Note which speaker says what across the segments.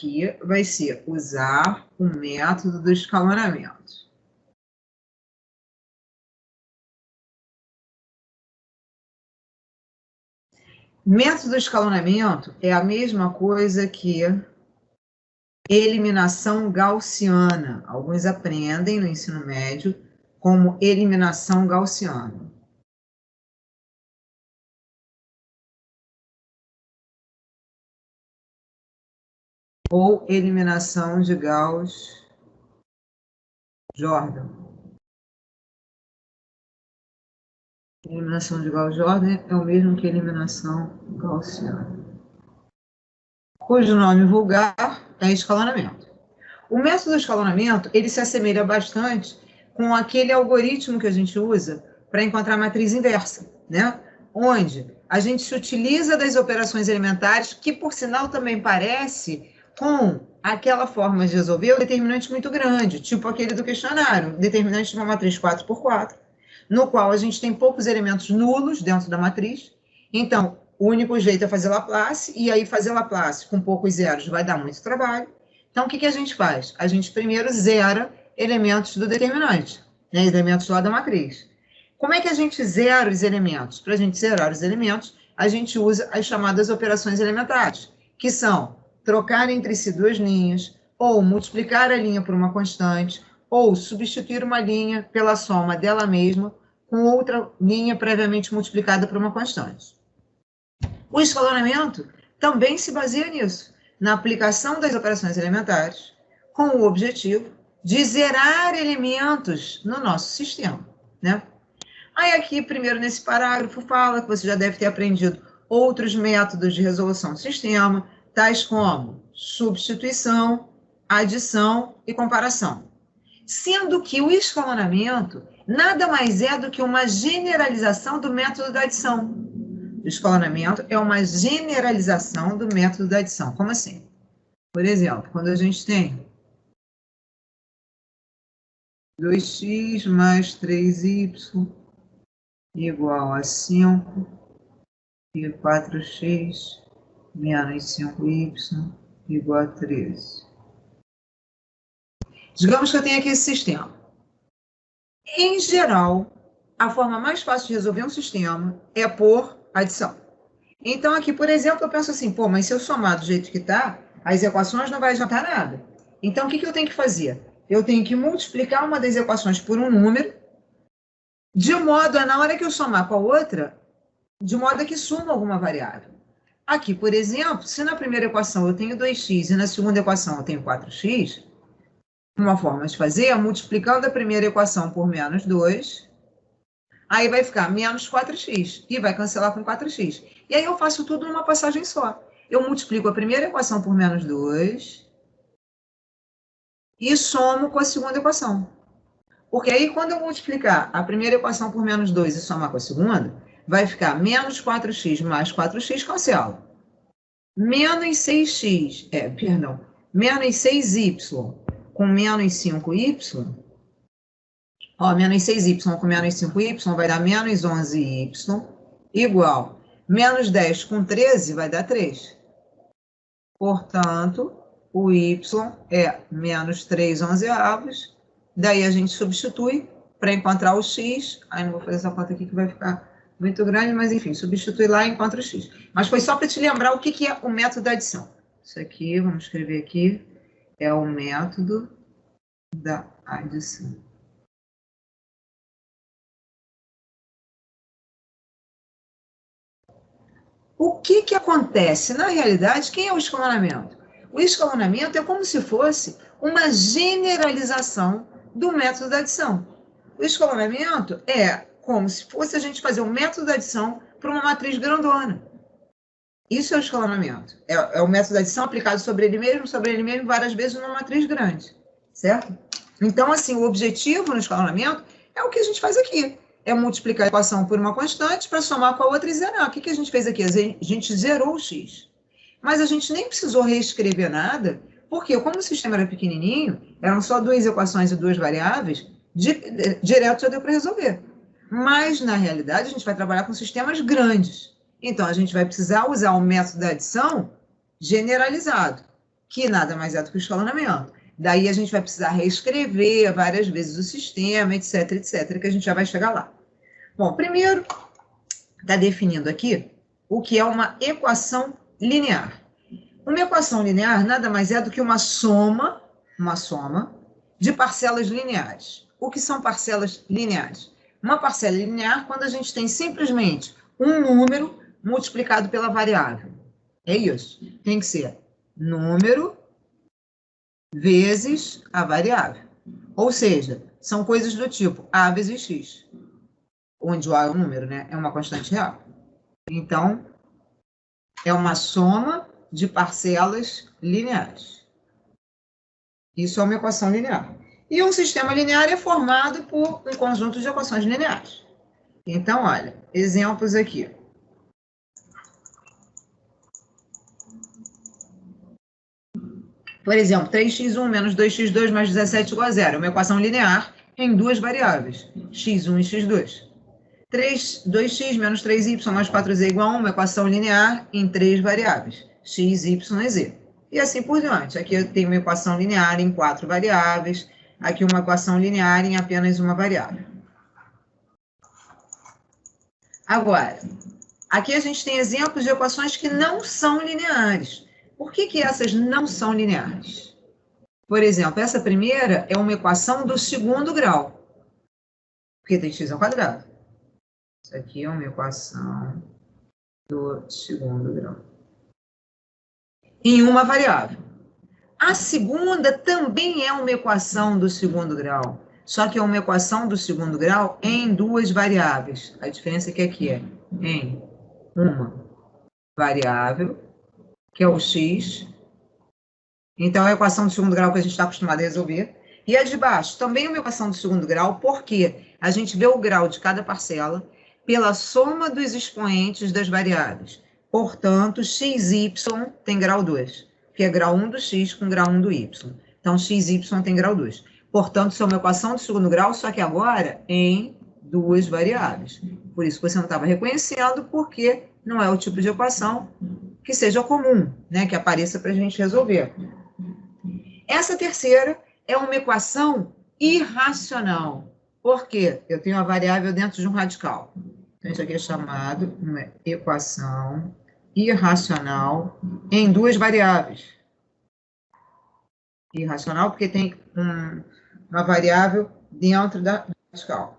Speaker 1: aqui vai ser usar o método do escalonamento. Método do escalonamento é a mesma coisa que eliminação gaussiana. Alguns aprendem no ensino médio como eliminação gaussiana. Ou eliminação de Gauss-Jordan. Eliminação de Gauss-Jordan é o mesmo que eliminação gaussiana, cujo nome vulgar é escalonamento. O método de escalonamento, ele se assemelha bastante com aquele algoritmo que a gente usa para encontrar a matriz inversa, né? Onde a gente se utiliza das operações elementares, que por sinal também parece com aquela forma de resolver o determinante muito grande, tipo aquele do questionário, determinante de uma matriz 4x4, no qual a gente tem poucos elementos nulos dentro da matriz. Então, o único jeito é fazer Laplace, e aí fazer Laplace com poucos zeros vai dar muito trabalho. Então, o que a gente faz? A gente primeiro zera elementos do determinante, né, elementos lá da matriz. Como é que a gente zera os elementos? Para a gente zerar os elementos, a gente usa as chamadas operações elementares, que são trocar entre si duas linhas, ou multiplicar a linha por uma constante, ou substituir uma linha pela soma dela mesma com outra linha previamente multiplicada por uma constante. O escalonamento também se baseia nisso, na aplicação das operações elementares, com o objetivo de zerar elementos no nosso sistema, né? Aí aqui, primeiro nesse parágrafo, fala que você já deve ter aprendido outros métodos de resolução do sistema, tais como substituição, adição e comparação. Sendo que o escalonamento nada mais é do que uma generalização do método da adição. O escalonamento é uma generalização do método da adição. Como assim? Por exemplo, quando a gente tem 2x mais 3y igual a 5 e 4x menos 5y igual a 13. Digamos que eu tenho aqui esse sistema. Em geral, a forma mais fácil de resolver um sistema é por adição. Então, aqui, por exemplo, eu penso assim, pô, mas se eu somar do jeito que está, as equações não vai adiantar nada. Então, o que eu tenho que fazer? Eu tenho que multiplicar uma das equações por um número, de modo a, na hora que eu somar com a outra, de modo a que suma alguma variável. Aqui, por exemplo, se na primeira equação eu tenho 2x e na segunda equação eu tenho 4x, uma forma de fazer é multiplicando a primeira equação por menos 2, aí vai ficar menos 4x, e vai cancelar com 4x. E aí eu faço tudo numa passagem só. Eu multiplico a primeira equação por menos 2 e somo com a segunda equação. Porque aí, quando eu multiplicar a primeira equação por menos 2 e somar com a segunda, vai ficar menos 4x mais 4x, cancela. Menos 6x, menos 6y com menos 5y, ó, menos 6y com menos 5y vai dar menos 11y, igual menos 10 com 13 vai dar 3. Portanto, o y é menos 3 onzeavos. Daí a gente substitui para encontrar o x. Aí não vou fazer essa conta aqui que vai ficar muito grande, mas enfim, substitui lá e encontra o x. Mas foi só para te lembrar o que é o método da adição. Isso aqui, vamos escrever aqui, é o método da adição. O que acontece? Na realidade, quem é o escalonamento? O escalonamento é como se fosse uma generalização do método da adição. O escalonamento é como se fosse a gente fazer o método da adição para uma matriz grandona. Isso é o escalonamento. É o método da adição aplicado sobre ele mesmo várias vezes numa matriz grande, certo? Então, assim, o objetivo no escalonamento é o que a gente faz aqui. É multiplicar a equação por uma constante para somar com a outra e zerar. O que a gente fez aqui? A gente zerou o x. Mas a gente nem precisou reescrever nada, porque como o sistema era pequenininho, eram só duas equações e duas variáveis, direto já deu para resolver. Mas, na realidade, a gente vai trabalhar com sistemas grandes. Então, a gente vai precisar usar o método da adição generalizado. que nada mais é do que o escalonamento. Daí a gente vai precisar reescrever várias vezes o sistema, etc, etc, que a gente já vai chegar lá. Bom, primeiro, está definindo aqui o que é uma equação linear. Uma equação linear nada mais é do que uma soma de parcelas lineares. O que são parcelas lineares? Uma parcela linear quando a gente tem simplesmente um número multiplicado pela variável. É isso. Tem que ser número vezes a variável. Ou seja, são coisas do tipo A vezes X, onde o A é um número, né? É uma constante real. Então, é uma soma de parcelas lineares. Isso é uma equação linear. E um sistema linear é formado por um conjunto de equações lineares. Então, olha, exemplos aqui. Por exemplo, 3x1 menos 2x2 mais 17 igual a zero. É uma equação linear em duas variáveis, x1 e x2. 2x menos 3y mais 4z igual a 1, uma equação linear em três variáveis, x, y e z. E assim por diante. Aqui eu tenho uma equação linear em quatro variáveis, aqui uma equação linear em apenas uma variável. Agora, aqui a gente tem exemplos de equações que não são lineares. Por que essas não são lineares? Por exemplo, essa primeira é uma equação do segundo grau, porque tem x ao quadrado. Isso aqui é uma equação do segundo grau. Em uma variável. A segunda também é uma equação do segundo grau, só que é uma equação do segundo grau em duas variáveis. A diferença é que aqui é em uma variável, que é o x. Então, é a equação do segundo grau que a gente está acostumado a resolver. E a de baixo também é uma equação do segundo grau, porque a gente vê o grau de cada parcela pela soma dos expoentes das variáveis. Portanto, xy tem grau 2, que é grau 1 do x com grau 1 do y. Então, xy tem grau 2. Portanto, isso é uma equação do segundo grau, só que agora em duas variáveis. Por isso que você não estava reconhecendo, porque não é o tipo de equação que seja comum, né, que apareça para a gente resolver. Essa terceira é uma equação irracional. Por quê? Eu tenho a variável dentro de um radical. Então, isso aqui é chamado uma equação irracional em duas variáveis. Irracional porque tem uma variável dentro da radical.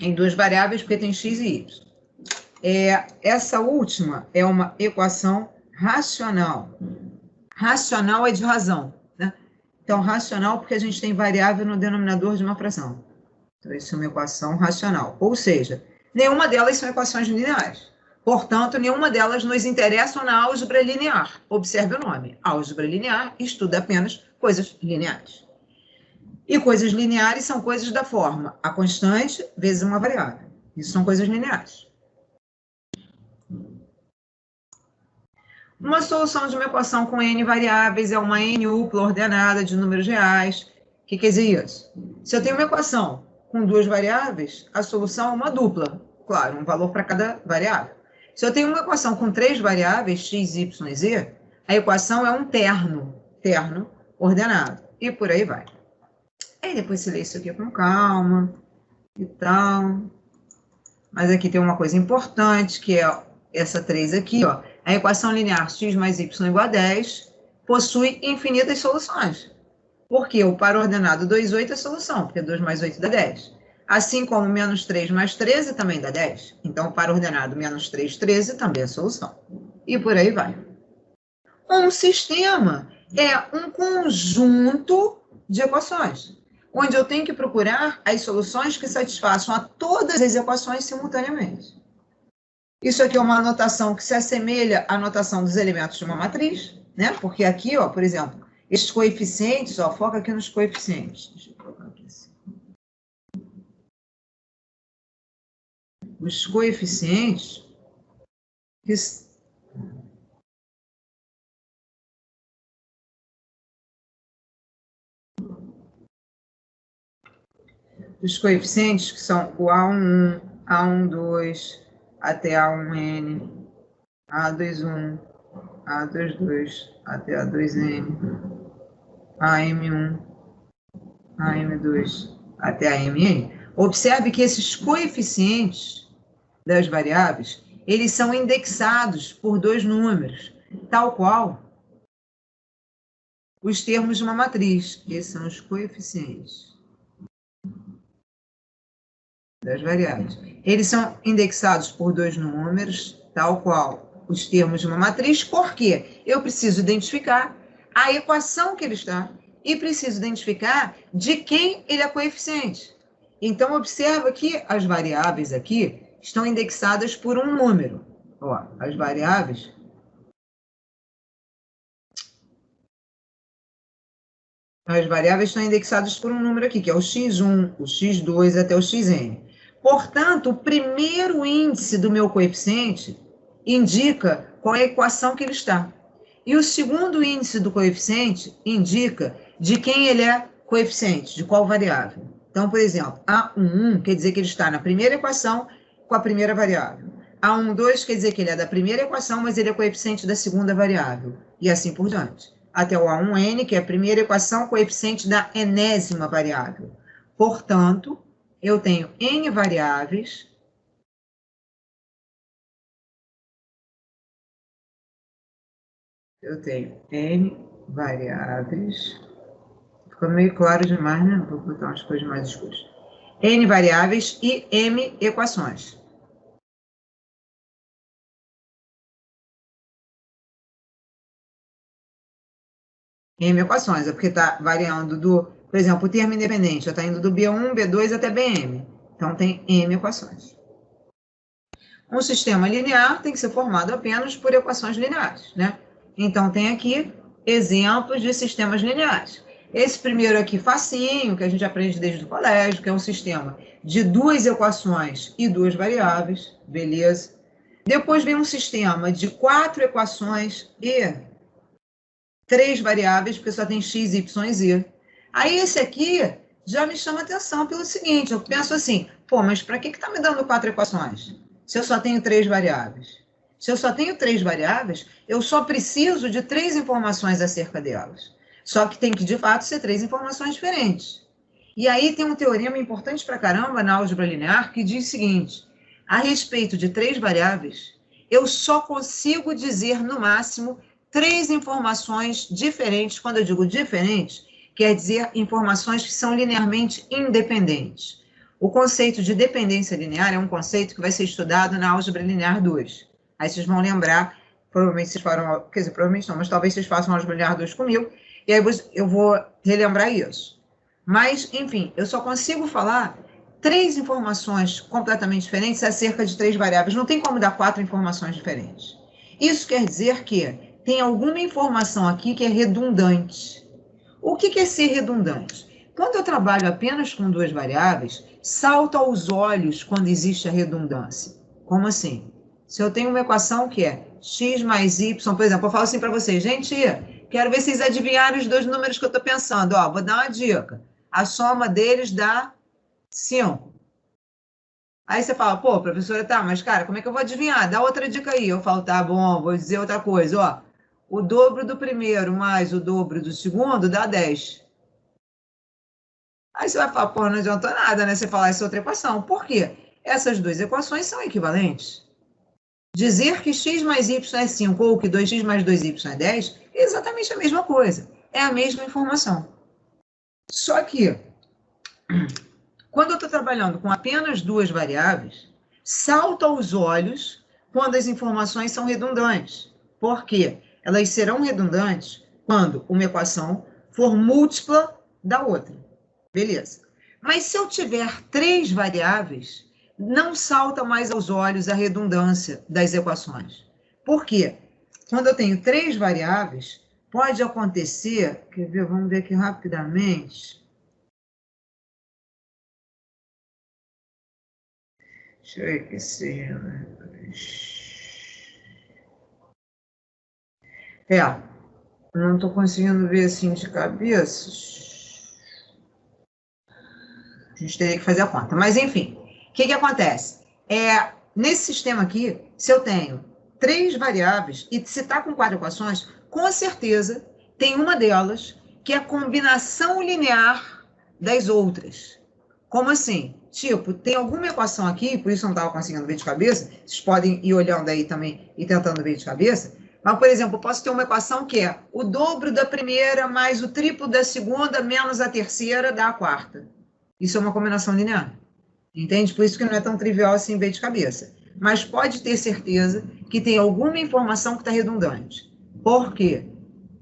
Speaker 1: Em duas variáveis porque tem x e y. Essa última é uma equação racional. Racional é de razão, né? Então, racional porque a gente tem variável no denominador de uma fração. Então, isso é uma equação racional. Ou seja, nenhuma delas são equações lineares. Portanto, nenhuma delas nos interessa na álgebra linear. Observe o nome. Álgebra linear estuda apenas coisas lineares. E coisas lineares são coisas da forma a constante vezes uma variável. Isso são coisas lineares. Uma solução de uma equação com n variáveis é uma n-upla ordenada de números reais. O que quer dizer isso? Se eu tenho uma equação com duas variáveis, a solução é uma dupla. Claro, um valor para cada variável. Se eu tenho uma equação com três variáveis, x, y e z, a equação é um terno ordenado. E por aí vai. Aí depois você lê isso aqui com calma e tal. Mas aqui tem uma coisa importante, que é essa 3 aqui, ó. A equação linear x mais y igual a 10 possui infinitas soluções. Porque o par ordenado 2, 8 é solução, porque 2 mais 8 dá 10. Assim como menos 3 mais 13 também dá 10. Então, o par ordenado menos 3, 13 também é solução. E por aí vai. Um sistema é um conjunto de equações, onde eu tenho que procurar as soluções que satisfaçam a todas as equações simultaneamente. Isso aqui é uma notação que se assemelha à notação dos elementos de uma matriz, né? Porque aqui, ó, por exemplo, esses coeficientes, ó, foca aqui nos coeficientes. Deixa eu colocar aqui assim. Os coeficientes que são o A11, A12 até A1N, A21, A22 até A2M, AM1, AM2 até AMN. Observe que esses coeficientes das variáveis, eles são indexados por dois números, tal qual os termos de uma matriz. Esses são os coeficientes das variáveis. Eles são indexados por dois números, tal qual os termos de uma matriz, porque eu preciso identificar a equação que ele está e preciso identificar de quem ele é coeficiente. Então, observa que as variáveis aqui estão indexadas por um número. Ó, as variáveis estão indexadas por um número aqui, que é o x1, o x2 até o xn. Portanto, o primeiro índice do meu coeficiente indica qual é a equação que ele está. E o segundo índice do coeficiente indica de quem ele é coeficiente, de qual variável. Então, por exemplo, A11 quer dizer que ele está na primeira equação com a primeira variável. A12 quer dizer que ele é da primeira equação, mas ele é coeficiente da segunda variável. E assim por diante. Até o A1n, que é a primeira equação, coeficiente da enésima variável. Portanto, eu tenho n variáveis Ficou meio claro demais, né? Vou botar umas coisas mais escuras. N variáveis e M equações. M equações, é porque está variando do, por exemplo, o termo independente, já está indo do B1, B2 até BM. Então, tem M equações. Um sistema linear tem que ser formado apenas por equações lineares, né? Então, tem aqui exemplos de sistemas lineares. Esse primeiro aqui, facinho, que a gente aprende desde o colégio, que é um sistema de duas equações e duas variáveis, beleza? Depois vem um sistema de 4 equações e 3 variáveis, porque só tem x, y e z. Aí esse aqui já me chama atenção pelo seguinte, eu penso assim, pô, mas para que está me dando 4 equações? Se eu só tenho 3 variáveis? Se eu só tenho 3 variáveis, eu só preciso de 3 informações acerca delas. Só que tem que, de fato, ser 3 informações diferentes. E aí tem um teorema importante pra caramba na álgebra linear que diz o seguinte, a respeito de 3 variáveis, eu só consigo dizer, no máximo, 3 informações diferentes. Quando eu digo diferentes, quer dizer informações que são linearmente independentes. O conceito de dependência linear é um conceito que vai ser estudado na álgebra linear 2. Aí vocês vão lembrar, provavelmente vocês farão, quer dizer, provavelmente não, mas talvez vocês façam álgebra linear 2 comigo, e aí eu vou relembrar isso. Mas, enfim, eu só consigo falar 3 informações completamente diferentes acerca de 3 variáveis. Não tem como dar 4 informações diferentes. Isso quer dizer que tem alguma informação aqui que é redundante. O que é ser redundante? Quando eu trabalho apenas com 2 variáveis, salta aos olhos quando existe a redundância. Como assim? Se eu tenho uma equação que é x mais y, por exemplo, eu falo assim para vocês, gente, quero ver vocês adivinharem os 2 números que eu estou pensando. Ó, vou dar uma dica. A soma deles dá 5. Aí você fala, pô, professora, tá, mas cara, como é que eu vou adivinhar? Dá outra dica aí. Eu falo, tá bom, vou dizer outra coisa, ó. O dobro do primeiro mais o dobro do segundo dá 10. Aí você vai falar, pô, não adianta nada, né? Você falar essa outra equação. Por quê? Essas 2 equações são equivalentes. Dizer que x mais y é 5 ou que 2x mais 2y é 10 é exatamente a mesma coisa. É a mesma informação. Só que, quando eu estou trabalhando com apenas 2 variáveis, salta aos olhos quando as informações são redundantes. Por quê? Elas serão redundantes quando uma equação for múltipla da outra. Beleza. Mas se eu tiver 3 variáveis, não salta mais aos olhos a redundância das equações. Por quê? Quando eu tenho 3 variáveis, pode acontecer, quer ver, vamos ver aqui rapidamente. Deixa eu ver que seja. Não estou conseguindo ver assim de cabeça. A gente teria que fazer a conta. Mas, enfim, o que acontece? Nesse sistema aqui, se eu tenho 3 variáveis, e se está com 4 equações, com certeza tem uma delas que é a combinação linear das outras. Como assim? Tipo, tem alguma equação aqui, por isso eu não estava conseguindo ver de cabeça, vocês podem ir olhando aí também e tentando ver de cabeça, mas, por exemplo, eu posso ter uma equação que é o dobro da primeira mais o triplo da segunda menos a terceira dá a quarta. Isso é uma combinação linear. Entende? Por isso que não é tão trivial assim ver de cabeça. Mas pode ter certeza que tem alguma informação que está redundante. Por quê?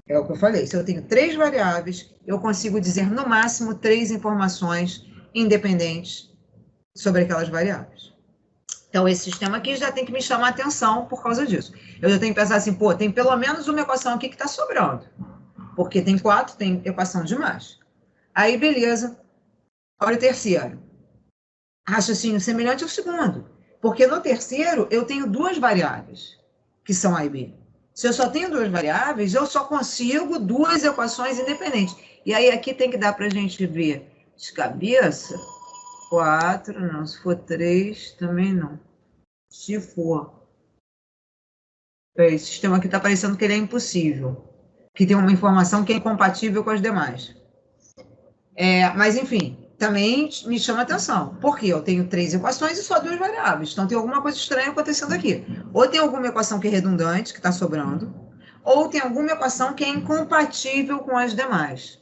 Speaker 1: É o que eu falei. Se eu tenho 3 variáveis, eu consigo dizer no máximo 3 informações independentes sobre aquelas variáveis. Então, esse sistema aqui já tem que me chamar a atenção por causa disso. Eu já tenho que pensar assim, pô, tem pelo menos uma equação aqui que está sobrando. Porque tem 4, tem equação demais. Aí, beleza. Olha o terceiro. Raciocínio semelhante ao segundo. Porque no terceiro, eu tenho 2 variáveis, que são A e B. Se eu só tenho 2 variáveis, eu só consigo 2 equações independentes. E aí, aqui tem que dar para a gente ver de cabeça. 4, não. Se for 3, também não. Se for... Esse sistema aqui está parecendo que ele é impossível. Que tem uma informação que é incompatível com as demais. Mas, enfim, também me chama atenção. Porque eu tenho 3 equações e só 2 variáveis. Então, tem alguma coisa estranha acontecendo aqui. Ou tem alguma equação que é redundante, que está sobrando, ou tem alguma equação que é incompatível com as demais.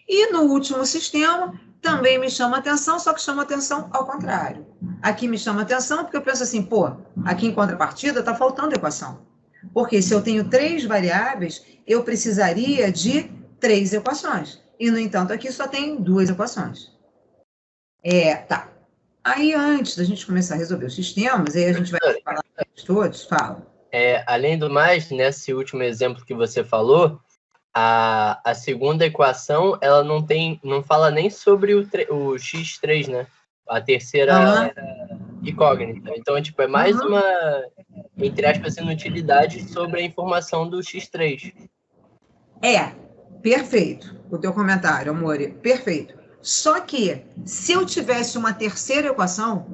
Speaker 1: E no último sistema, também me chama atenção, só que chama atenção ao contrário. Aqui me chama atenção porque eu penso assim, pô, aqui em contrapartida está faltando equação. Porque se eu tenho 3 variáveis, eu precisaria de 3 equações. E, no entanto, aqui só tem 2 equações. Tá. Aí, antes da gente começar a resolver os sistemas, aí a gente vai falar todos, fala.
Speaker 2: Além do mais, nesse último exemplo que você falou, a segunda equação, ela não fala nem sobre o x3, né? A terceira é incógnita. Então, é mais uma, entre aspas, inutilidade sobre a informação do x3.
Speaker 1: Perfeito. O teu comentário, Amore, perfeito. Só que, se eu tivesse uma terceira equação,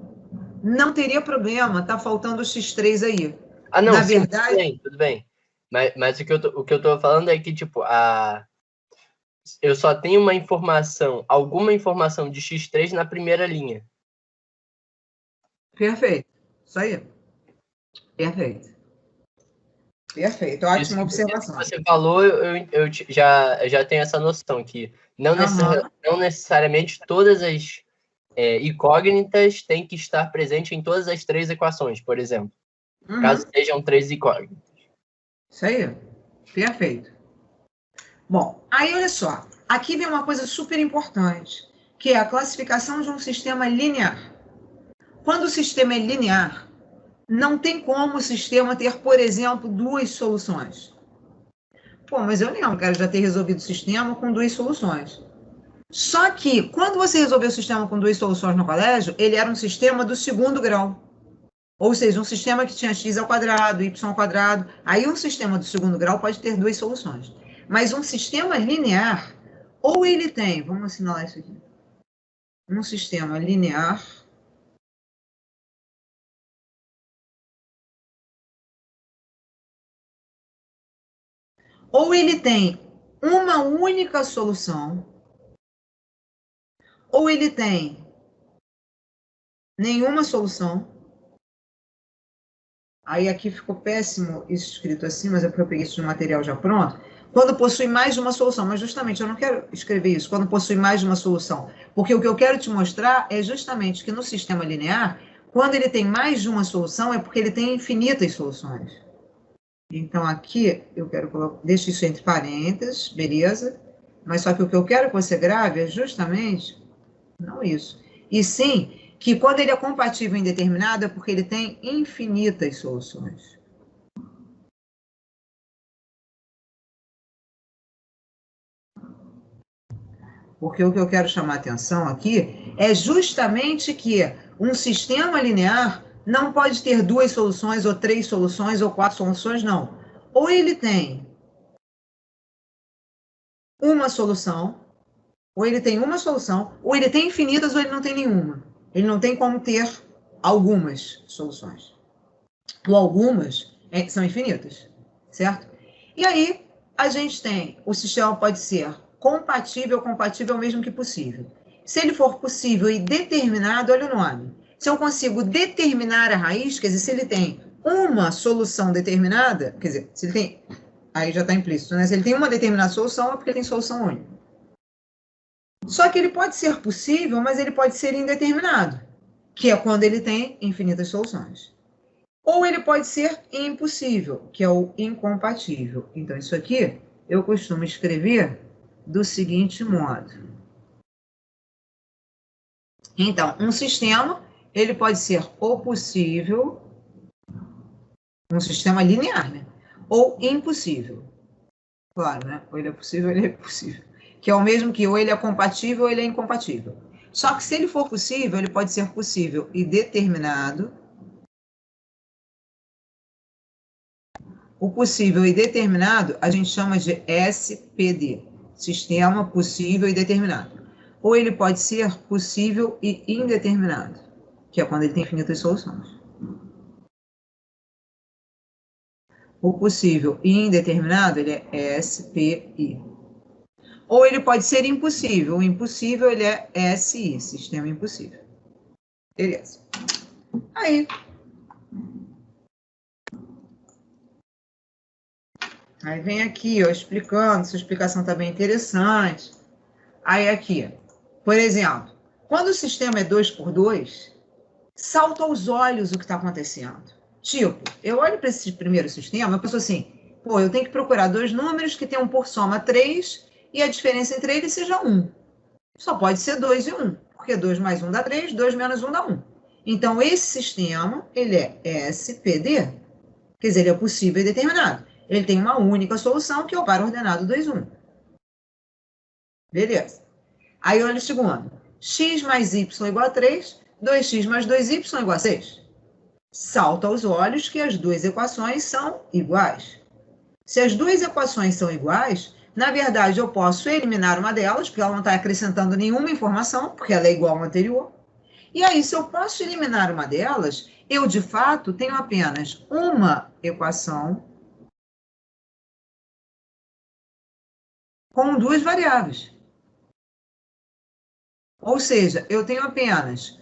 Speaker 1: não teria problema, tá faltando o x3 aí.
Speaker 2: Não,
Speaker 1: na
Speaker 2: sim,
Speaker 1: verdade...
Speaker 2: tudo bem. Mas o que eu tô falando é que, eu só tenho alguma informação de x3 na primeira linha.
Speaker 1: Perfeito. Isso aí. Perfeito. Ótima observação.
Speaker 2: Isso que você falou, eu já tenho essa noção que não necessariamente todas as incógnitas têm que estar presentes em todas as 3 equações, por exemplo. Caso sejam 3 incógnitas.
Speaker 1: Isso aí. Perfeito. Bom, aí olha só. Aqui vem uma coisa super importante, que é a classificação de um sistema linear. Quando o sistema é linear, não tem como o sistema ter, por exemplo, 2 soluções. Pô, mas eu lembro, cara, já ter resolvido o sistema com 2 soluções. Só que, quando você resolveu o sistema com 2 soluções no colégio, ele era um sistema do segundo grau. Ou seja, um sistema que tinha x ao quadrado, y ao quadrado. Aí um sistema do segundo grau pode ter 2 soluções. Mas um sistema linear, ou ele tem, vamos assinalar isso aqui, um sistema linear ou ele tem uma única solução, ou ele tem nenhuma solução. Aí aqui ficou péssimo isso escrito assim, mas é porque eu peguei isso no material já pronto. Quando possui mais de uma solução, mas justamente eu não quero escrever isso, quando possui mais de uma solução, porque o que eu quero te mostrar é justamente que no sistema linear, quando ele tem mais de uma solução, é porque ele tem infinitas soluções. Então, aqui, eu quero colocar, deixa isso entre parênteses, beleza? Mas só que o que eu quero que você grave é justamente, não isso, e sim, que quando ele é compatível em determinado, é porque ele tem infinitas soluções. Porque o que eu quero chamar a atenção aqui é justamente que um sistema linear não pode ter 2 soluções, ou 3 soluções, ou 4 soluções, não. Ou ele tem uma solução, ou ele tem uma solução, ou ele tem infinitas, ou ele não tem nenhuma. Ele não tem como ter algumas soluções. ou algumas, são infinitas, certo? E aí, a gente tem, o sistema pode ser compatível mesmo que possível. Se ele for possível e determinado, olha o nome. Se eu consigo determinar a raiz, quer dizer, se ele tem uma solução determinada, quer dizer, se ele tem, aí já está implícito, né? Se ele tem uma determinada solução, é porque ele tem solução única. Só que ele pode ser possível, mas ele pode ser indeterminado, que é quando ele tem infinitas soluções. Ou ele pode ser impossível, que é o incompatível. Então, isso aqui eu costumo escrever do seguinte modo. Então, um sistema, ele pode ser ou possível, um sistema linear, né? Ou impossível. Claro, né? Ou ele é possível, ou ele é impossível. Que é o mesmo que ou ele é compatível ou ele é incompatível. Só que se ele for possível, ele pode ser possível e determinado. O possível e determinado a gente chama de SPD, sistema possível e determinado. Ou ele pode ser possível e indeterminado, que é quando ele tem infinitas soluções. O possível e indeterminado, ele é SPI. Ou ele pode ser impossível. O impossível, ele é SI, sistema impossível. Beleza. Aí vem aqui, ó, explicando, essa explicação está bem interessante. Aí aqui, por exemplo, quando o sistema é 2 por 2, salta aos olhos o que está acontecendo. Tipo, eu olho para esse primeiro sistema, eu penso assim, pô, eu tenho que procurar dois números que tenham por soma 3 e a diferença entre eles seja 1. Só pode ser 2 e 1, porque 2 mais 1 dá 3, 2 menos 1 dá 1. Então, esse sistema, ele é SPD, quer dizer, ele é possível e determinado. Ele tem uma única solução, que é o par ordenado 2, 1. Beleza. Aí, olha o segundo. X mais y igual a 3, 2x mais 2y igual a 6. Salta aos olhos que as duas equações são iguais. Se as duas equações são iguais, na verdade, eu posso eliminar uma delas, porque ela não está acrescentando nenhuma informação, porque ela é igual à anterior. E aí, se eu posso eliminar uma delas, eu, de fato, tenho apenas uma equação com duas variáveis. Ou seja, eu tenho apenas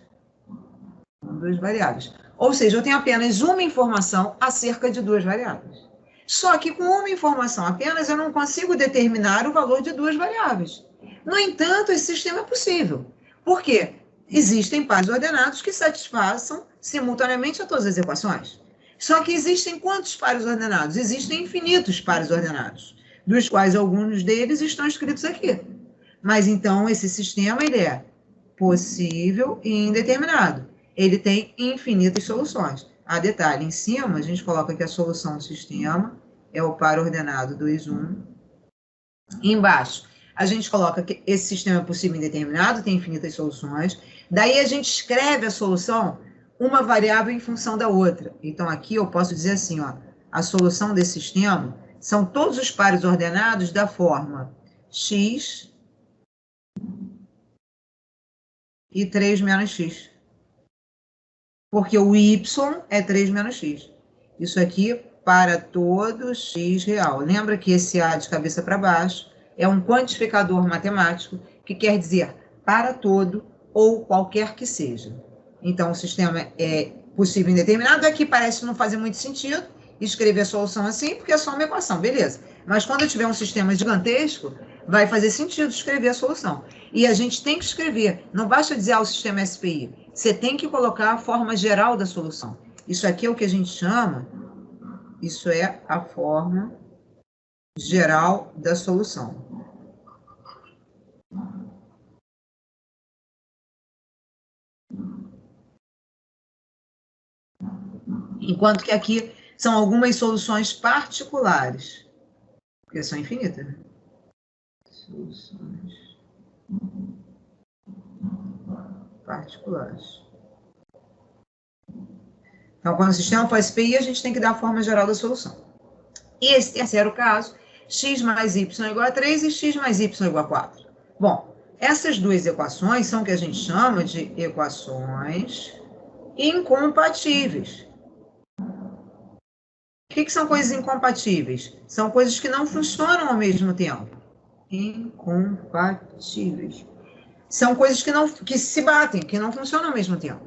Speaker 1: duas variáveis. Ou seja, eu tenho apenas uma informação acerca de duas variáveis. Só que com uma informação apenas eu não consigo determinar o valor de duas variáveis. No entanto, esse sistema é possível. Por quê? Existem pares ordenados que satisfaçam simultaneamente a todas as equações. Só que existem quantos pares ordenados? Existem infinitos pares ordenados, dos quais alguns deles estão escritos aqui. Mas então esse sistema ele é possível e indeterminado. Ele tem infinitas soluções. A detalhe, em cima, a gente coloca que a solução do sistema é o par ordenado 2, 1. Embaixo, a gente coloca que esse sistema é possível e indeterminado, tem infinitas soluções. Daí a gente escreve a solução, uma variável em função da outra. Então, aqui eu posso dizer assim, ó, a solução desse sistema são todos os pares ordenados da forma x e 3 menos x. Porque o y é 3 menos x. Isso aqui para todo x real. Lembra que esse A de cabeça para baixo é um quantificador matemático que quer dizer para todo ou qualquer que seja. Então, o sistema é possível e indeterminado. Aqui parece não fazer muito sentido escrever a solução assim, porque é só uma equação, beleza. Mas quando eu tiver um sistema gigantesco, vai fazer sentido escrever a solução. E a gente tem que escrever, não basta dizer o sistema SPI, você tem que colocar a forma geral da solução. Isso aqui é o que a gente chama, isso é a forma geral da solução. Enquanto que aqui são algumas soluções particulares, porque são infinitas, né? Soluções particulares. Então, quando o sistema for SPI, a gente tem que dar a forma geral da solução. E esse terceiro caso, x mais y igual a 3 e x mais y igual a 4. Bom, essas duas equações são o que a gente chama de equações incompatíveis. que são coisas incompatíveis? São coisas que não funcionam ao mesmo tempo. Incompatíveis. São coisas que se batem, que não funcionam ao mesmo tempo.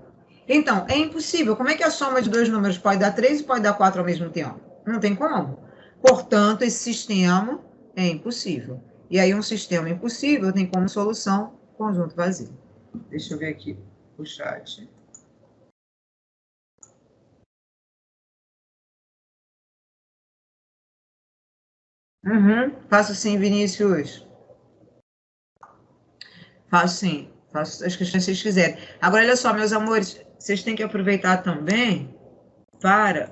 Speaker 1: Então, é impossível. Como é que a soma de dois números pode dar 3 e pode dar 4 ao mesmo tempo? Não tem como. Portanto, esse sistema é impossível. E aí, um sistema impossível tem como solução conjunto vazio. Deixa eu ver aqui o chat. Faço sim, Vinícius. Faço sim. Faço as questões que vocês quiserem. Agora, olha só, meus amores, vocês têm que aproveitar também para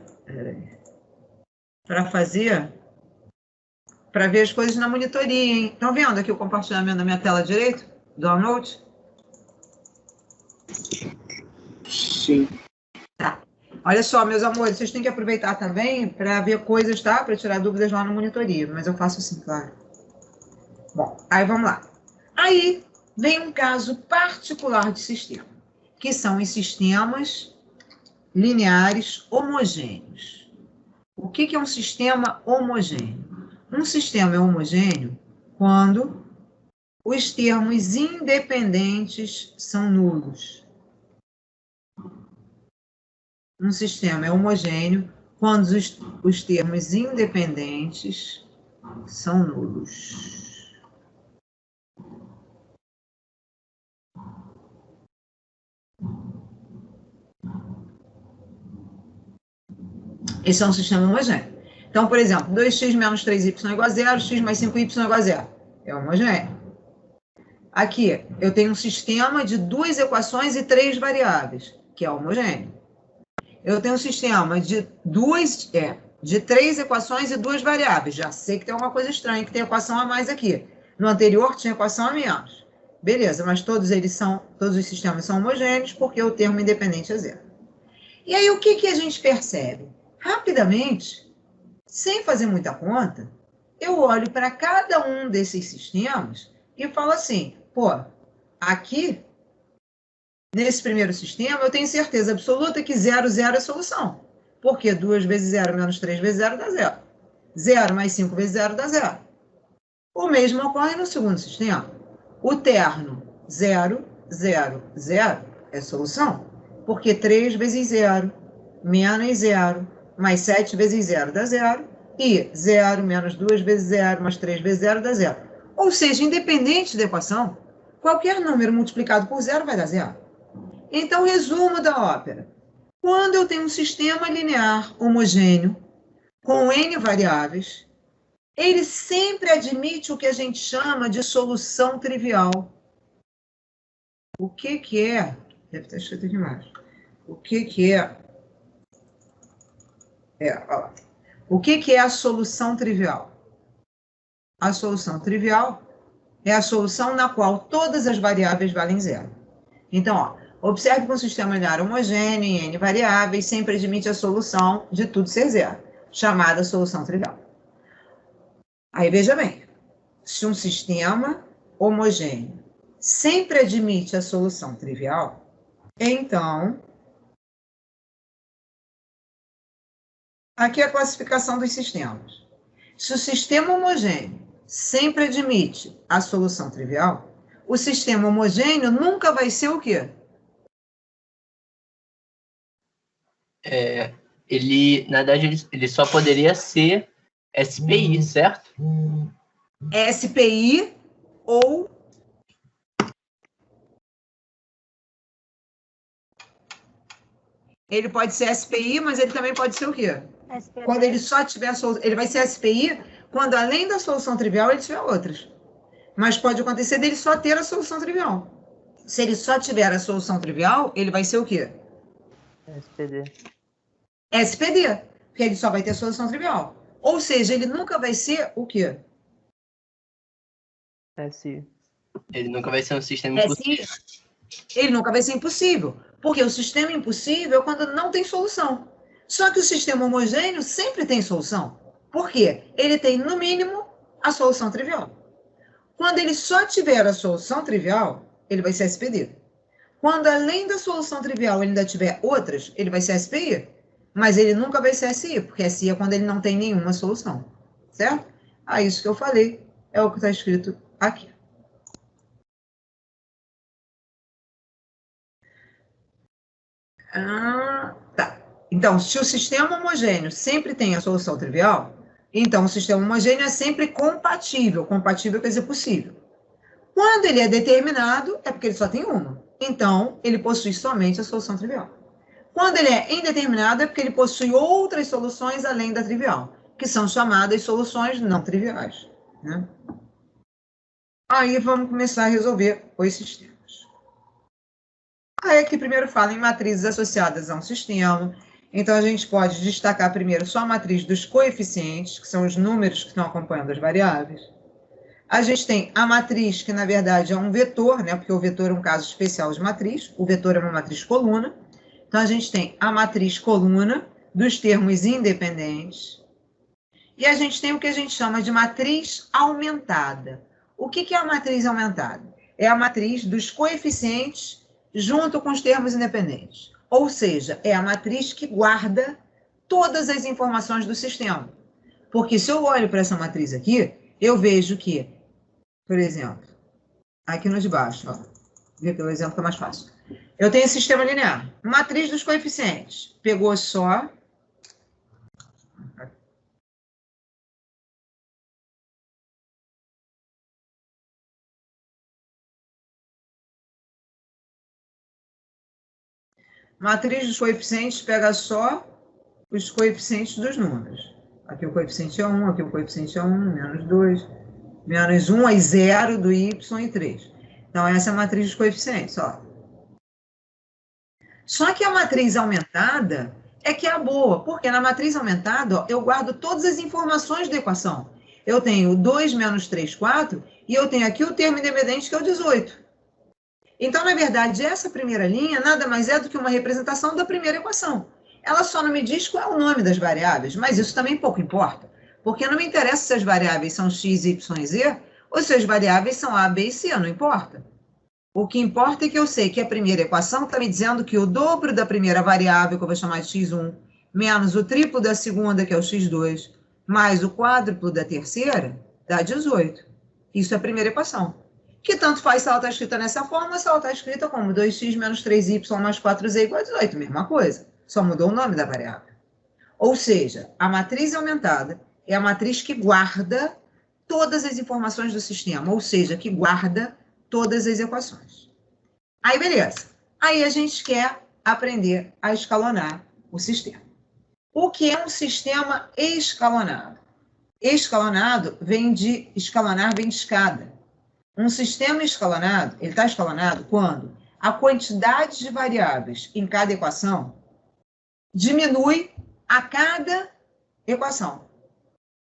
Speaker 1: fazer, para ver as coisas na monitoria, hein? Estão vendo aqui o compartilhamento da minha tela direito? Do OneNote?
Speaker 3: Sim.
Speaker 1: Tá. Olha só, meus amores, vocês têm que aproveitar também para ver coisas, tá? Para tirar dúvidas lá na monitoria, mas eu faço assim, claro. Bom, aí vamos lá. Aí vem um caso particular de sistema, que são os sistemas lineares homogêneos. O que é um sistema homogêneo? Um sistema é homogêneo quando os termos independentes são nulos. Um sistema é homogêneo quando os termos independentes são nulos. Esse é um sistema homogêneo. Então, por exemplo, 2x menos 3y é igual a 0, x mais 5y é igual a 0. É homogêneo. Aqui, eu tenho um sistema de 2 equações e 3 variáveis, que é homogêneo. Eu tenho um sistema de 3 equações e 2 variáveis. Já sei que tem uma coisa estranha, que tem equação a mais aqui. No anterior tinha equação a menos. Beleza, mas todos os sistemas são homogêneos porque o termo independente é 0. E aí, o que a gente percebe? Rapidamente, sem fazer muita conta, eu olho para cada um desses sistemas e falo assim, pô, aqui, nesse primeiro sistema, eu tenho certeza absoluta que 0, 0 é a solução. Porque 2 vezes 0 menos 3 vezes 0 dá 0. 0 mais 5 vezes 0 dá 0. O mesmo ocorre no segundo sistema. O terno 0, 0, 0 é solução. Porque 3 vezes 0 menos 0 mais 7 vezes 0 dá 0. E 0 menos 2 vezes 0 mais 3 vezes 0 dá 0. Ou seja, independente da equação, qualquer número multiplicado por 0 vai dar 0. Então, resumo da ópera. Quando eu tenho um sistema linear homogêneo, com N variáveis, ele sempre admite o que a gente chama de solução trivial. O que é? Deve estar escrito aqui embaixo. O que é? O que é a solução trivial? A solução trivial é a solução na qual todas as variáveis valem 0. Então, observe que um sistema linear homogêneo em N variáveis sempre admite a solução de tudo ser 0, chamada solução trivial. Aí, veja bem, se um sistema homogêneo sempre admite a solução trivial, então, aqui é a classificação dos sistemas. Se o sistema homogêneo sempre admite a solução trivial, o sistema homogêneo nunca vai ser o quê?
Speaker 2: Na verdade, ele só poderia ser SPI, certo?
Speaker 1: SPI ou... Ele pode ser SPI, mas ele também pode ser o quê? SPI. Quando ele só tiver... Ele vai ser SPI quando, além da solução trivial, ele tiver outras. Mas pode acontecer dele só ter a solução trivial. Se ele só tiver a solução trivial, ele vai ser o quê?
Speaker 2: SPD.
Speaker 1: SPD, porque ele só vai ter a solução trivial. Ou seja, ele nunca vai ser o quê?
Speaker 2: SI. Ele nunca vai ser um sistema impossível.
Speaker 1: Ele nunca vai ser impossível, porque o sistema impossível é quando não tem solução. Só que o sistema homogêneo sempre tem solução. Por quê? Ele tem, no mínimo, a solução trivial. Quando ele só tiver a solução trivial, ele vai ser SPD. Quando, além da solução trivial, ele ainda tiver outras, ele vai ser SPI. mas ele nunca vai ser SI, porque SI é quando ele não tem nenhuma solução, certo? Aí isso que eu falei é o que está escrito aqui. Tá. Então, se o sistema homogêneo sempre tem a solução trivial, então o sistema homogêneo é sempre compatível. Compatível quer dizer possível. Quando ele é determinado, é porque ele só tem uma. Então, ele possui somente a solução trivial. Quando ele é indeterminado, é porque ele possui outras soluções além da trivial, que são chamadas soluções não triviais, né? Aí vamos começar a resolver os sistemas. Aí aqui primeiro fala em matrizes associadas a um sistema. Então, a gente pode destacar primeiro só a matriz dos coeficientes, que são os números que estão acompanhando as variáveis. A gente tem a matriz, que na verdade é um vetor, né? Porque o vetor é um caso especial de matriz. O vetor é uma matriz coluna. Então, a gente tem a matriz coluna dos termos independentes. E a gente tem o que a gente chama de matriz aumentada. O que é a matriz aumentada? É a matriz dos coeficientes junto com os termos independentes. Ou seja, é a matriz que guarda todas as informações do sistema. Porque se eu olho para essa matriz aqui, eu vejo que, por exemplo, aqui no de baixo, ó, vê pelo exemplo que é mais fácil. Eu tenho sistema linear, matriz dos coeficientes. Pegou só... Matriz dos coeficientes pega só os coeficientes dos números. Aqui o coeficiente é 1, aqui o coeficiente é 1, menos 2, menos 1 é 0 do y e 3. Então, essa é a matriz dos coeficientes, ó. Só que a matriz aumentada é que é a boa, porque na matriz aumentada, ó, eu guardo todas as informações da equação. Eu tenho 2 menos 3, 4, e eu tenho aqui o termo independente, que é o 18. Então, na verdade, essa primeira linha nada mais é do que uma representação da primeira equação. Ela só não me diz qual é o nome das variáveis, mas isso também pouco importa, porque não me interessa se as variáveis são x, y e z, ou se as variáveis são a, b e c, não importa. O que importa é que eu sei que a primeira equação está me dizendo que o dobro da primeira variável, que eu vou chamar de x1, menos o triplo da segunda, que é o x2, mais o quádruplo da terceira, dá 18. Isso é a primeira equação. Que tanto faz se ela está escrita nessa forma, se ela está escrita como 2x menos 3y mais 4z igual a 18, mesma coisa. Só mudou o nome da variável. Ou seja, a matriz aumentada é a matriz que guarda todas as informações do sistema, ou seja, que guarda todas as equações. Aí, beleza. Aí a gente quer aprender a escalonar o sistema. O que é um sistema escalonado? Escalonado vem de escalonar, vem de escada. Um sistema escalonado, ele está escalonado quando a quantidade de variáveis em cada equação diminui a cada equação.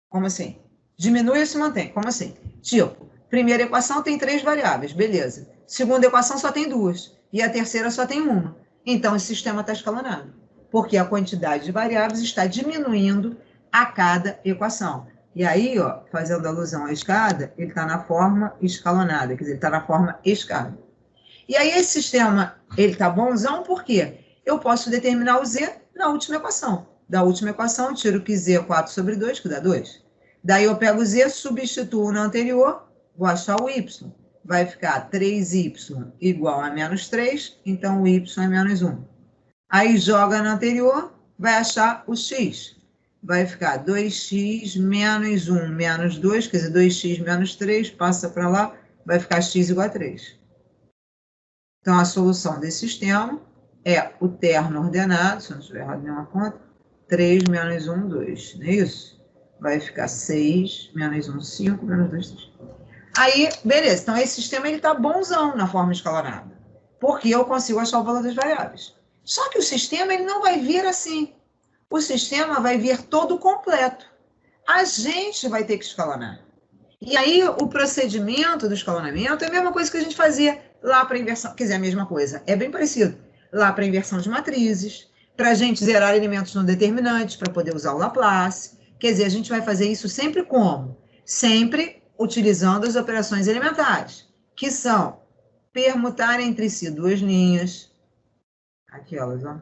Speaker 1: Como assim? Diminui ou se mantém? Como assim? Tipo, primeira equação tem 3 variáveis, beleza. Segunda equação só tem 2. E a terceira só tem 1. Então, esse sistema está escalonado. Porque a quantidade de variáveis está diminuindo a cada equação. E aí, ó, fazendo alusão à escada, ele está na forma escalonada, quer dizer, ele está na forma escada. E aí, esse sistema, ele está bonzão por quê? Eu posso determinar o z na última equação. Da última equação, eu tiro que z é 4 sobre 2, que dá 2. Daí, eu pego o z, substituo na anterior, vou achar o y. Vai ficar 3y igual a menos 3, então o y é menos 1. Aí, joga na anterior, vai achar o x. Vai ficar 2x menos 1 menos 2, quer dizer, 2x menos 3, passa para lá, vai ficar x igual a 3. Então, a solução desse sistema é o terno ordenado, se eu não estiver errado nenhuma conta, 3 menos 1, 2, não é isso? Vai ficar 6 menos 1, 5, menos 2, 3. Aí, beleza, então esse sistema está bonzão na forma escalonada, porque eu consigo achar o valor das variáveis. Só que o sistema ele não vai vir assim. O sistema vai vir todo completo. A gente vai ter que escalonar. E aí, o procedimento do escalonamento é a mesma coisa que a gente fazia lá para inversão. Quer dizer, a mesma coisa. É bem parecido. Lá para inversão de matrizes, para a gente zerar elementos não determinantes, para poder usar o Laplace. Quer dizer, a gente vai fazer isso sempre como? Sempre utilizando as operações elementares, que são permutar entre si duas linhas. Aqui, elas, ó.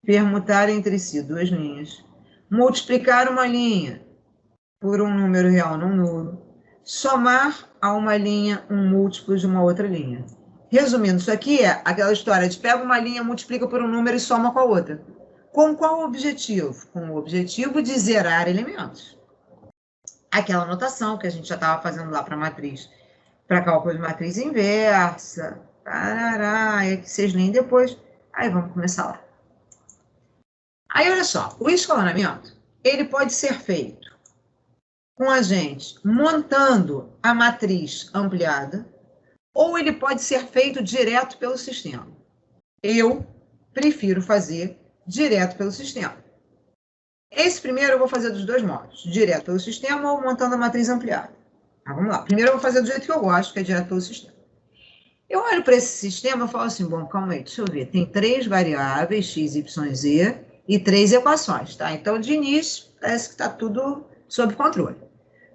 Speaker 1: permutar entre si duas linhas, multiplicar uma linha por um número real não nulo, somar a uma linha um múltiplo de uma outra linha. Resumindo, isso aqui é aquela história de pega uma linha, multiplica por um número e soma com a outra. Com qual objetivo? Com o objetivo de zerar elementos. Aquela notação que a gente já estava fazendo lá para matriz, para cálculo de matriz inversa, tarará, é que vocês leem depois. Aí vamos começar lá. Aí, olha só, o escalonamento, ele pode ser feito com a gente montando a matriz ampliada, ou ele pode ser feito direto pelo sistema. Eu prefiro fazer direto pelo sistema. Esse primeiro eu vou fazer dos dois modos, direto pelo sistema ou montando a matriz ampliada. Então, vamos lá. Primeiro eu vou fazer do jeito que eu gosto, que é direto pelo sistema. Eu olho para esse sistema e falo assim, bom, calma aí, deixa eu ver. Tem 3 variáveis, x, y, z, e 3 equações, tá? Então, de início, parece que está tudo sob controle.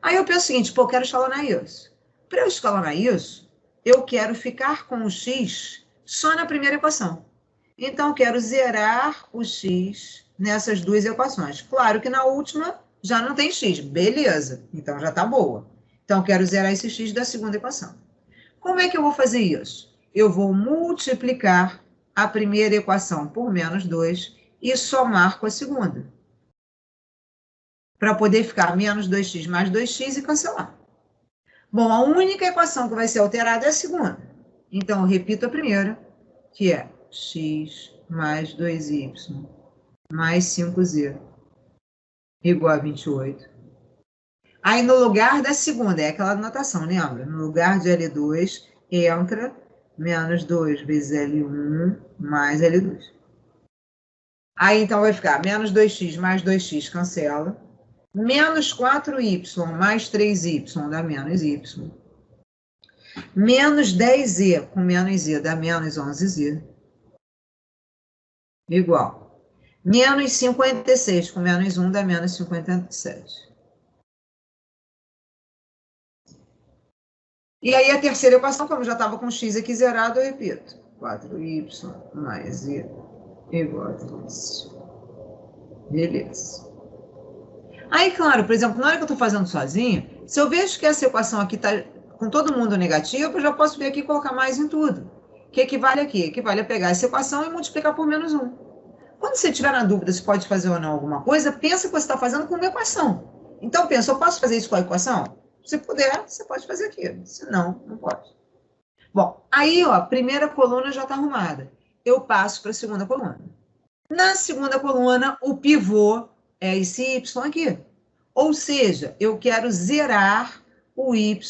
Speaker 1: Aí eu penso o seguinte, pô, eu quero escalonar isso. Para eu escalonar isso, eu quero ficar com o x só na primeira equação. Então, eu quero zerar o x nessas duas equações. Claro que na última já não tem x, beleza, então já está boa. Então, eu quero zerar esse x da segunda equação. Como é que eu vou fazer isso? Eu vou multiplicar a primeira equação por menos 2 e somar com a segunda. Para poder ficar menos 2x mais 2x e cancelar. Bom, a única equação que vai ser alterada é a segunda. Então, eu repito a primeira, que é x mais 2y mais 5z igual a 28. Aí, no lugar da segunda, é aquela notação, lembra? No lugar de L2, entra menos 2 vezes L1 mais L2. Aí, então, vai ficar menos 2x mais 2x, cancela. Menos 4y mais 3y dá menos y. Menos 10z com menos z dá menos 11z. Igual. Menos 56 com menos 1 dá menos 57. E aí a terceira equação, como já estava com x aqui zerado, eu repito. 4y mais z igual a 13. Beleza. Aí, claro, por exemplo, na hora que eu estou fazendo sozinho, se eu vejo que essa equação aqui está com todo mundo negativo, eu já posso vir aqui e colocar mais em tudo. O que equivale aqui? Equivale a pegar essa equação e multiplicar por menos 1. Quando você estiver na dúvida se pode fazer ou não alguma coisa, pensa que você está fazendo com uma equação. Então, pensa, eu posso fazer isso com a equação? Se puder, você pode fazer aquilo. Se não, não pode. Bom, aí, ó, a primeira coluna já está arrumada. Eu passo para a segunda coluna. Na segunda coluna, o pivô é esse y aqui. Ou seja, eu quero zerar o y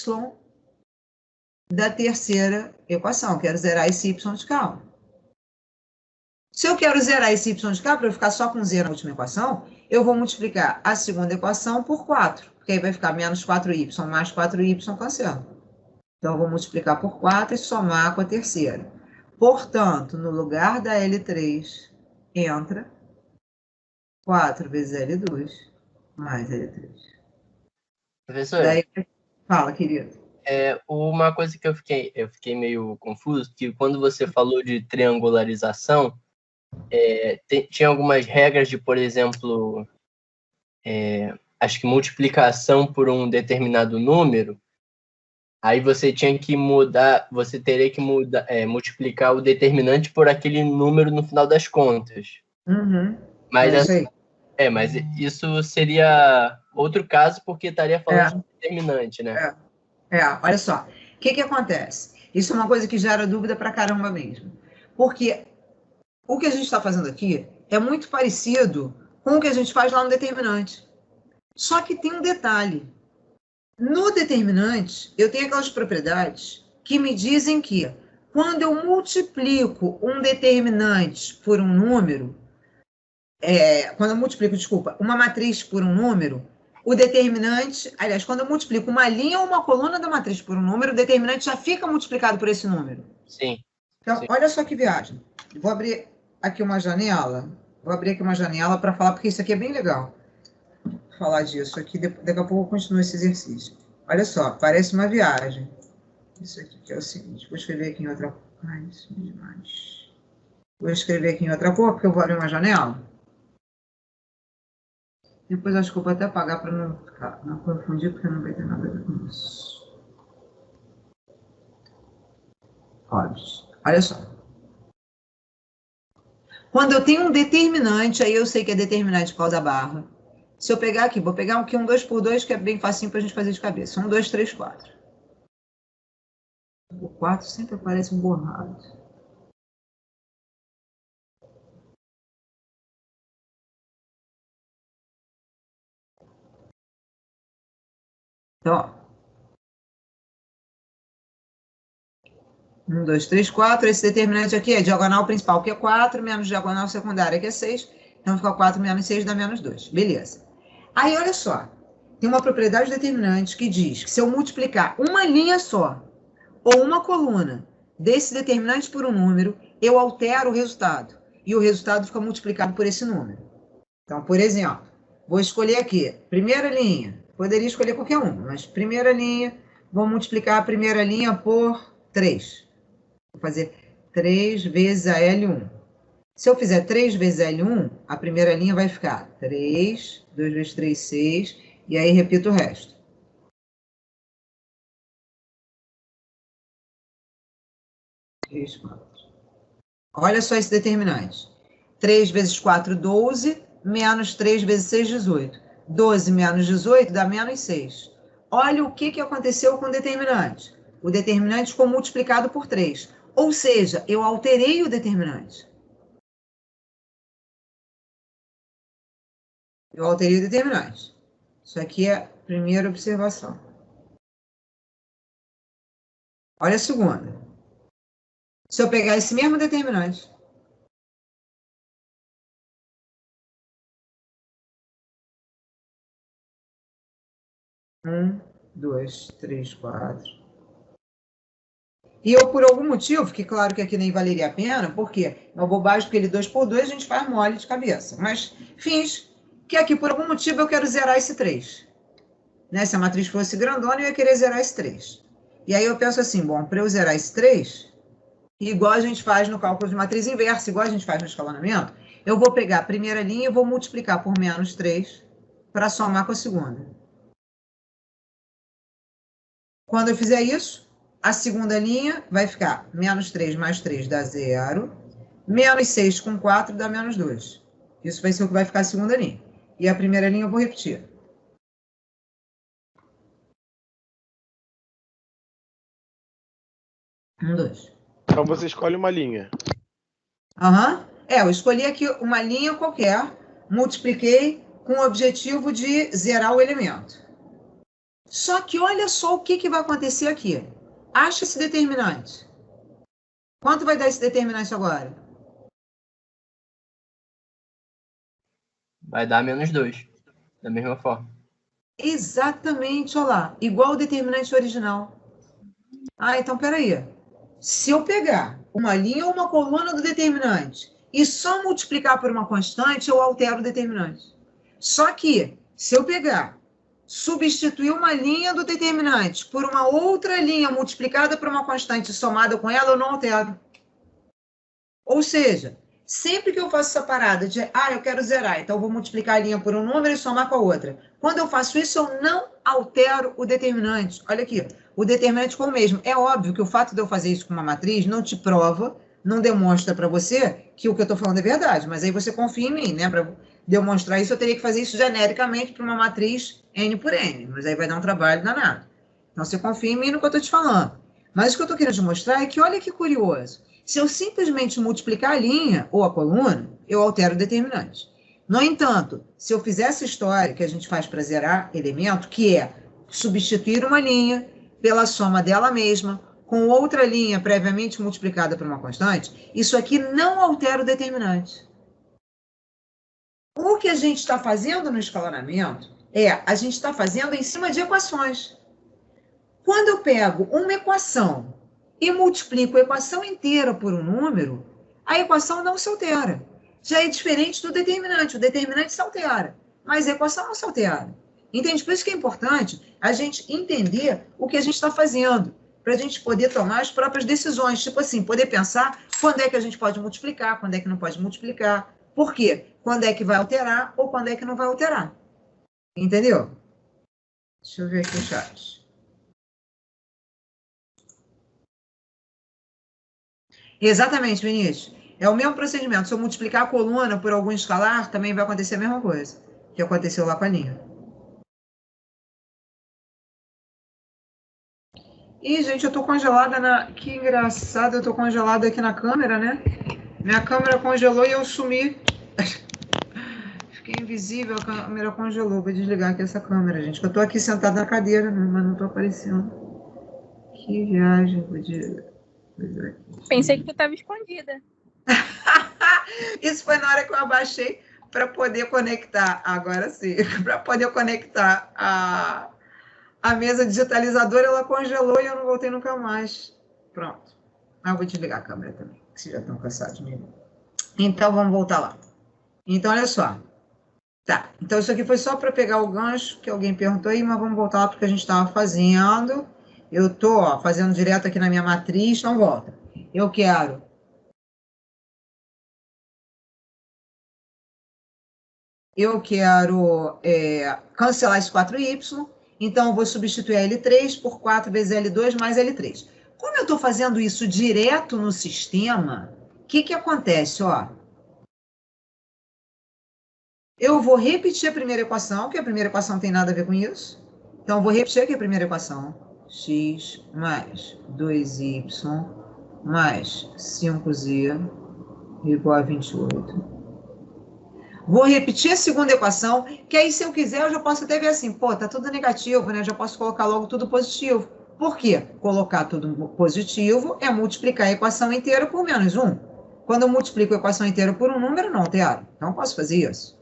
Speaker 1: da terceira equação. Quero zerar esse y de cá. Se eu quero zerar esse y de cá, para eu ficar só com z na última equação, eu vou multiplicar a segunda equação por 4. Porque aí vai ficar menos 4y mais 4y cancela. Então, eu vou multiplicar por 4 e somar com a terceira. Portanto, no lugar da L3, entra 4 vezes L2 mais L3.
Speaker 2: Professor,
Speaker 1: Daí, fala, querido.
Speaker 2: uma coisa que eu fiquei meio confuso, que quando você falou de triangularização, tinha algumas regras de, por exemplo, acho que multiplicação por um determinado número, aí você tinha que mudar, você teria que multiplicar o determinante por aquele número no final das contas.
Speaker 1: Uhum.
Speaker 2: Mas mas isso seria outro caso, porque estaria falando de determinante, né?
Speaker 1: Olha só. O que acontece? Isso é uma coisa que gera dúvida pra caramba mesmo. Porque o que a gente está fazendo aqui é muito parecido com o que a gente faz lá no determinante. Só que tem um detalhe. No determinante, eu tenho aquelas propriedades que me dizem que quando eu multiplico um determinante por um número, quando eu multiplico, uma matriz por um número, o determinante, aliás, quando eu multiplico uma linha ou uma coluna da matriz por um número, o determinante já fica multiplicado por esse número.
Speaker 2: Sim.
Speaker 1: Então,
Speaker 2: sim.
Speaker 1: Olha só que viagem. Vou abrir aqui uma janela. Para falar, porque isso aqui é bem legal. Vou falar disso aqui, daqui a pouco eu continuo esse exercício. Olha só, parece uma viagem. Isso aqui que é o seguinte, vou escrever aqui em outra... Ai, isso é demais. Vou escrever aqui em outra cor, porque eu vou abrir uma janela. Depois acho que eu vou até apagar para não confundir, porque não vai ter nada a ver com isso. Olha só. Quando eu tenho um determinante, aí eu sei que é determinante por causa da barra. Se eu pegar aqui, vou pegar um 2 por 2, que é bem facinho para a gente fazer de cabeça. 1, 2, 3, 4. O 4 sempre aparece borrado. Então, ó. 1, 2, 3, 4. Esse determinante aqui é diagonal principal, que é 4, menos diagonal secundária, que é 6. Então, fica 4 menos 6 dá menos 2. Beleza. Aí, olha só. Tem uma propriedade determinante que diz que se eu multiplicar uma linha só ou uma coluna desse determinante por um número, eu altero o resultado. E o resultado fica multiplicado por esse número. Então, por exemplo, vou escolher aqui, primeira linha. Poderia escolher qualquer uma, mas primeira linha, vou multiplicar a primeira linha por 3. Vou fazer 3 vezes a L1. Se eu fizer 3 vezes L1, a primeira linha vai ficar 3, 2 vezes 3, 6, e aí repito o resto. Olha só esse determinante. 3 vezes 4, 12, menos 3 vezes 6, 18. 12 menos 18 dá menos 6. Olha o que aconteceu com o determinante. O determinante ficou multiplicado por 3. Ou seja, eu alterei o determinante. Eu alterei o determinante. Isso aqui é a primeira observação. Olha a segunda. Se eu pegar esse mesmo determinante, 1, 2, 3, 4. E eu, por algum motivo, que claro que aqui nem valeria a pena, porque é uma bobagem, porque ele 2 por 2 a gente faz mole de cabeça. Mas fins que aqui, por algum motivo, eu quero zerar esse 3. Né? Se a matriz fosse grandona, eu ia querer zerar esse 3. E aí eu penso assim, bom, para eu zerar esse 3, igual a gente faz no cálculo de matriz inversa, igual a gente faz no escalonamento, eu vou pegar a primeira linha e vou multiplicar por menos 3 para somar com a segunda. Quando eu fizer isso, a segunda linha vai ficar menos 3 mais 3 dá 0, menos 6 com 4 dá menos 2. Isso vai ser o que vai ficar a segunda linha. E a primeira linha eu vou repetir. 1, 2.
Speaker 4: Então você escolhe uma linha.
Speaker 1: Eu escolhi aqui uma linha qualquer, multipliquei com o objetivo de zerar o elemento. Só que olha só o que vai acontecer aqui. Acha esse determinante. Quanto vai dar esse determinante agora?
Speaker 2: Vai dar menos 2, da mesma forma.
Speaker 1: Exatamente, olha lá. Igual o determinante original. Então peraí. Se eu pegar uma linha ou uma coluna do determinante e só multiplicar por uma constante, eu altero o determinante. Só que, se eu pegar, substituir uma linha do determinante por uma outra linha multiplicada por uma constante somada com ela, eu não altero. Ou seja, sempre que eu faço essa parada de, eu quero zerar, então eu vou multiplicar a linha por um número e somar com a outra. Quando eu faço isso, eu não altero o determinante. Olha aqui, o determinante ficou o mesmo. É óbvio que o fato de eu fazer isso com uma matriz não te prova, não demonstra para você que o que eu estou falando é verdade, mas aí você confia em mim, né? Para demonstrar isso, eu teria que fazer isso genericamente para uma matriz N por N, mas aí vai dar um trabalho danado. Então, você confia em mim no que eu estou te falando. Mas o que eu estou querendo te mostrar é que, olha que curioso, se eu simplesmente multiplicar a linha ou a coluna, eu altero o determinante. No entanto, se eu fizer essa história que a gente faz para zerar elemento, que é substituir uma linha pela soma dela mesma com outra linha previamente multiplicada por uma constante, isso aqui não altera o determinante. O que a gente está fazendo no escalonamento a gente está fazendo em cima de equações. Quando eu pego uma equação e multiplico a equação inteira por um número, a equação não se altera. Já é diferente do determinante. O determinante se altera, mas a equação não se altera. Entende? Por isso que é importante a gente entender o que a gente está fazendo. para a gente poder tomar as próprias decisões. Tipo assim, poder pensar quando é que a gente pode multiplicar, quando é que não pode multiplicar. Por quê? Quando é que vai alterar ou quando é que não vai alterar. Entendeu? Deixa eu ver aqui o chat. Exatamente, Vinícius. É o mesmo procedimento. Se eu multiplicar a coluna por algum escalar, também vai acontecer a mesma coisa que aconteceu lá com a linha. Ih, gente, eu tô congelada na... Que engraçado, eu tô congelada aqui na câmera, né? Minha câmera congelou e eu sumi. Fiquei invisível, a câmera congelou. Vou desligar aqui essa câmera, gente. Eu tô aqui sentada na cadeira, né? Mas não tô aparecendo. Que viagem, podia...
Speaker 5: Pensei que tu estava escondida.
Speaker 1: Isso foi na hora que eu abaixei para poder conectar. Agora sim, para poder conectar a mesa digitalizadora, ela congelou e eu não voltei nunca mais. Pronto. Eu vou desligar a câmera também, que vocês já estão cansados de mim. Então, vamos voltar lá. Então, olha só. Tá, então isso aqui foi só para pegar o gancho que alguém perguntou aí, mas vamos voltar lá porque a gente estava fazendo. Eu estou fazendo direto aqui na minha matriz, não volta. Eu quero cancelar esse 4y, então eu vou substituir a L3 por 4 vezes L2 mais L3. Como eu estou fazendo isso direto no sistema, o que acontece? Ó, eu vou repetir a primeira equação, que a primeira equação não tem nada a ver com isso. Então, eu vou repetir aqui a primeira equação. X mais 2y mais 5z igual a 28. Vou repetir a segunda equação, que aí, se eu quiser, eu já posso até ver assim, pô, tá tudo negativo, né? Já posso colocar logo tudo positivo. Por quê? Colocar tudo positivo é multiplicar a equação inteira por menos 1. Quando eu multiplico a equação inteira por um número, não altero. Então, eu posso fazer isso.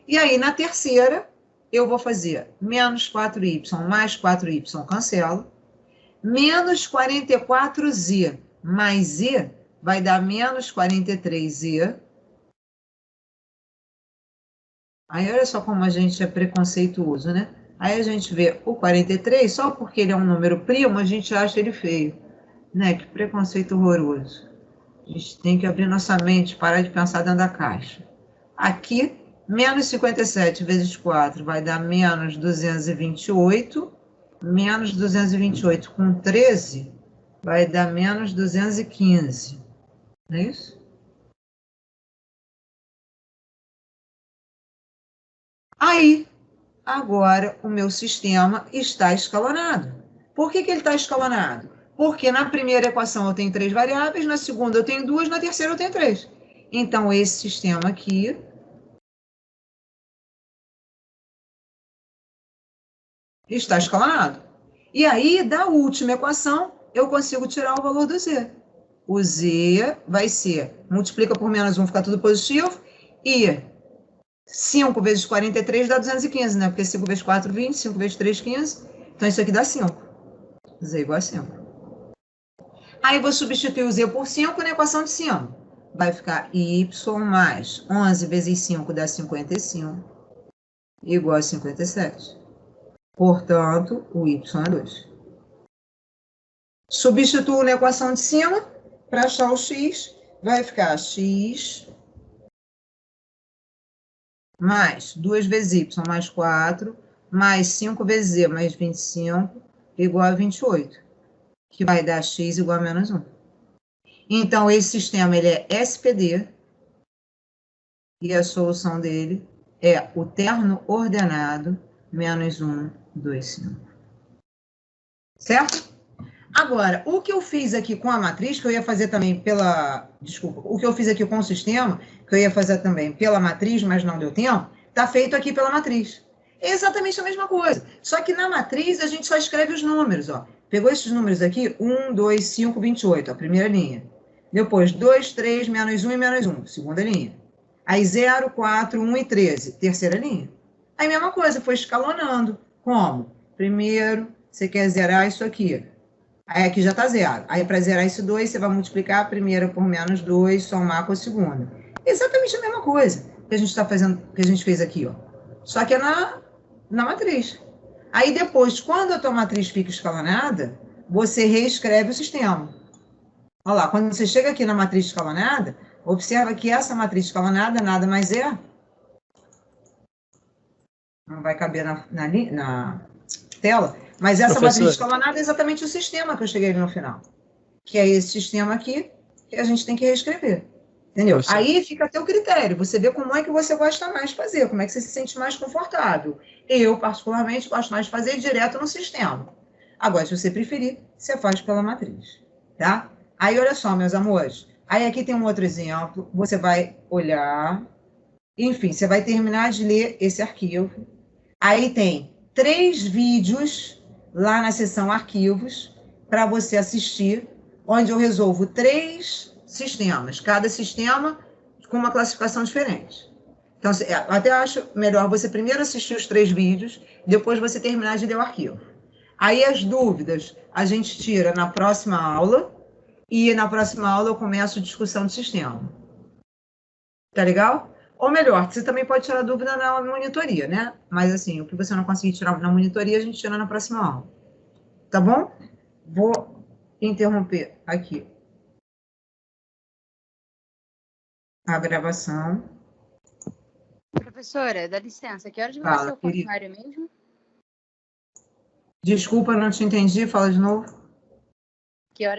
Speaker 1: E aí, na terceira, eu vou fazer menos 4y mais 4y, cancelo. Menos 44z mais z vai dar menos 43z. Aí, olha só como a gente é preconceituoso, né? Aí a gente vê o 43, só porque ele é um número primo, a gente acha ele feio. Né? Que preconceito horroroso. A gente tem que abrir nossa mente, parar de pensar dentro da caixa. Aqui, menos 57 vezes 4 vai dar menos 228. Menos 228 com 13 vai dar menos 215. Não é isso? Aí, agora, o meu sistema está escalonado. Por que ele está escalonado? Porque na primeira equação eu tenho 3 variáveis, na segunda eu tenho 2, na terceira eu tenho 3. Então, esse sistema aqui está escalonado. E aí, da última equação, eu consigo tirar o valor do z. O z vai ser, multiplica por menos 1, fica tudo positivo, e 5 vezes 43 dá 215, né? Porque 5 vezes 4, 20, 5 vezes 3, 15. Então, isso aqui dá 5. Z igual a 5. Aí, vou substituir o z por 5 na equação de cima. Vai ficar y mais 11 vezes 5 dá 55, igual a 57. Portanto, o y é 2. Substituo na equação de cima, para achar o x, vai ficar x mais 2 vezes y mais 4, mais 5 vezes z mais 25, igual a 28, que vai dar x igual a menos 1. Então, esse sistema ele é SPD, e a solução dele é o terno ordenado menos 1, 2, 5. Certo? Agora, o que eu fiz aqui com a matriz, que eu ia fazer também pela... Desculpa, o que eu fiz aqui com o sistema, que eu ia fazer também pela matriz, mas não deu tempo, está feito aqui pela matriz. É exatamente a mesma coisa. Só que na matriz a gente só escreve os números, ó. Pegou esses números aqui, 1, 2, 5, 28, a primeira linha. Depois, 2, 3, menos 1 e menos 1, segunda linha. Aí 0, 4, 1 e 13, terceira linha. Aí mesma coisa, foi escalonando. Como? Primeiro, você quer zerar isso aqui. Aí aqui já está zero. Aí para zerar esse 2, você vai multiplicar a primeira por menos 2, somar com a segunda. Exatamente a mesma coisa que a gente está fazendo, que a gente fez aqui, ó. Só que é na matriz. Aí depois, quando a tua matriz fica escalonada, você reescreve o sistema. Olha lá, quando você chega aqui na matriz escalonada, observa que essa matriz escalonada nada mais é... Não vai caber na tela, mas essa matriz escalonada é exatamente o sistema que eu cheguei ali no final. Que é esse sistema aqui que a gente tem que reescrever. Entendeu? Aí fica a teu critério. Você vê como é que você gosta mais de fazer, como é que você se sente mais confortável. Eu, particularmente, gosto mais de fazer direto no sistema. Agora, se você preferir, você faz pela matriz. Tá? Aí, olha só, meus amores. Aí, aqui tem um outro exemplo. Você vai olhar. Enfim, você vai terminar de ler esse arquivo. Aí tem 3 vídeos lá na seção arquivos para você assistir, onde eu resolvo 3 sistemas, cada sistema com uma classificação diferente. Então, eu até acho melhor você primeiro assistir os 3 vídeos, depois você terminar de ler o arquivo. Aí as dúvidas a gente tira na próxima aula, e na próxima aula eu começo a discussão do sistema. Tá legal? Ou melhor, você também pode tirar dúvida na monitoria, né? Mas assim, o que você não conseguir tirar na monitoria, a gente tira na próxima aula. Tá bom? Vou interromper aqui a gravação.
Speaker 6: Professora, dá licença, que horas vai ser o
Speaker 1: querida.
Speaker 6: formulário mesmo?
Speaker 1: Desculpa, não te entendi, fala de novo.
Speaker 6: Que horas